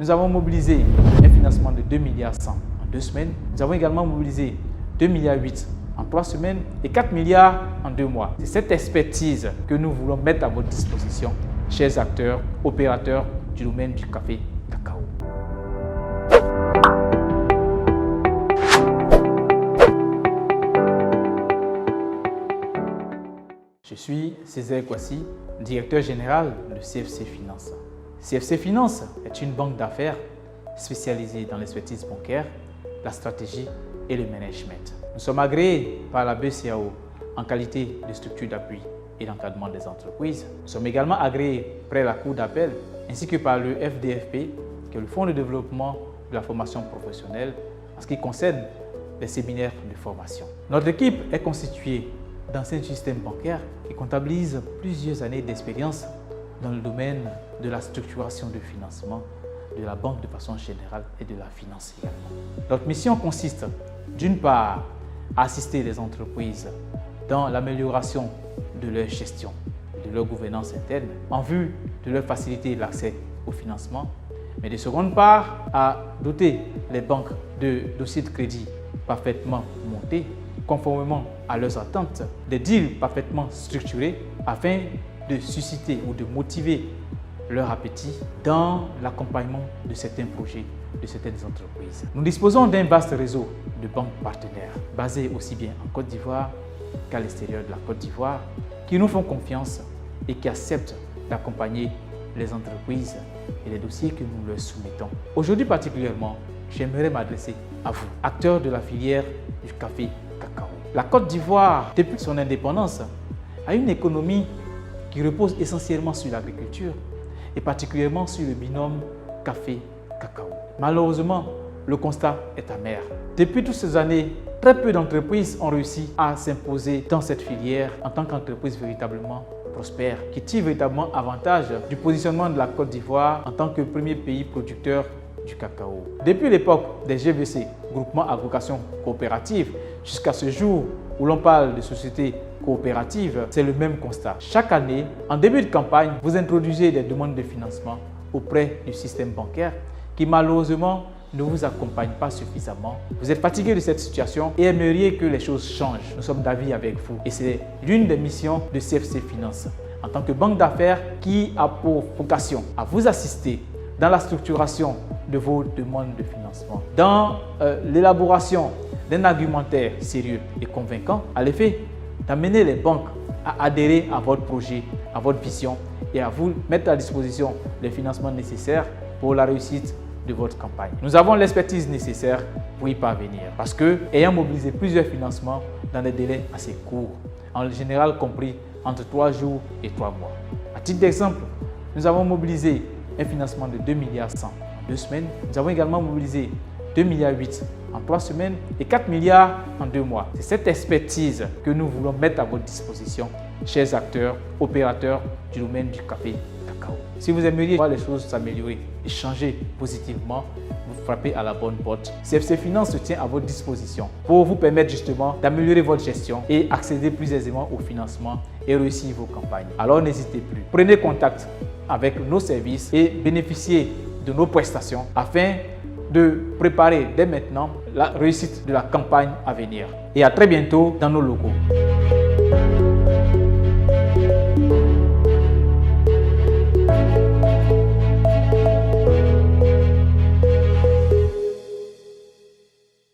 nous avons mobilisé un financement de 2,1 milliards en 2 semaines. Nous avons également mobilisé 2,8 milliards en 3 semaines et 4 milliards en 2 mois. C'est cette expertise que nous voulons mettre à votre disposition, chers acteurs, opérateurs du domaine du café cacao. Je suis Césaire Kouassi, directeur général de CFC Finance. CFC Finance est une banque d'affaires spécialisée dans l'expertise bancaire, la stratégie et le management. Nous sommes agréés par la BCEAO en qualité de structure d'appui et d'encadrement des entreprises. Nous sommes également agréés près la Cour d'appel ainsi que par le FDFP, qui est le Fonds de développement de la formation professionnelle en ce qui concerne les séminaires de formation. Notre équipe est constituée d'anciens du système bancaire qui comptabilise plusieurs années d'expérience dans le domaine de la structuration de financement, de la banque de façon générale et de la finance également. Notre mission consiste d'une part à assister les entreprises dans l'amélioration de leur gestion et de leur gouvernance interne en vue de leur faciliter l'accès au financement, mais de seconde part à doter les banques de dossiers de crédit parfaitement montés conformément à leurs attentes, des deals parfaitement structurés afin de susciter ou de motiver leur appétit dans l'accompagnement de certains projets de certaines entreprises. Nous disposons d'un vaste réseau de banques partenaires basés aussi bien en Côte d'Ivoire qu'à l'extérieur de la Côte d'Ivoire qui nous font confiance et qui acceptent d'accompagner les entreprises et les dossiers que nous leur soumettons. Aujourd'hui particulièrement, j'aimerais m'adresser à vous, acteurs de la filière du café cacao. La Côte d'Ivoire, depuis son indépendance, a une économie qui repose essentiellement sur l'agriculture et particulièrement sur le binôme café-cacao. Malheureusement, le constat est amer. Depuis toutes ces années, très peu d'entreprises ont réussi à s'imposer dans cette filière en tant qu'entreprise véritablement prospère, qui tire véritablement avantage du positionnement de la Côte d'Ivoire en tant que premier pays producteur du cacao. Depuis l'époque des GVC, groupements à vocation coopérative, jusqu'à ce jour où l'on parle de sociétés coopératives, c'est le même constat. Chaque année, en début de campagne, vous introduisez des demandes de financement auprès du système bancaire qui malheureusement ne vous accompagne pas suffisamment. Vous êtes fatigué de cette situation et aimeriez que les choses changent. Nous sommes d'avis avec vous et c'est l'une des missions de CFC Finance en tant que banque d'affaires qui a pour vocation à vous assister dans la structuration de vos demandes de financement, dans l'élaboration d'un argumentaire sérieux et convaincant, à l'effet d'amener les banques à adhérer à votre projet, à votre vision et à vous mettre à disposition les financements nécessaires pour la réussite de votre campagne. Nous avons l'expertise nécessaire pour y parvenir parce que, ayant mobilisé plusieurs financements dans des délais assez courts, en général compris entre 3 jours et 3 mois. À titre d'exemple, nous avons mobilisé un financement de 2,1 milliards en 2 semaines. Nous avons également mobilisé 2,8 milliards en 3 semaines et 4 milliards en 2 mois. C'est cette expertise que nous voulons mettre à votre disposition, chers acteurs, opérateurs du domaine du café cacao. Si vous aimeriez voir les choses s'améliorer et changer positivement, vous frappez à la bonne porte. CFC Finance se tient à votre disposition pour vous permettre justement d'améliorer votre gestion et accéder plus aisément au financement et réussir vos campagnes. Alors n'hésitez plus. Prenez contact avec nos services et bénéficiez de nos prestations afin de préparer dès maintenant la réussite de la campagne à venir. Et à très bientôt dans nos locaux.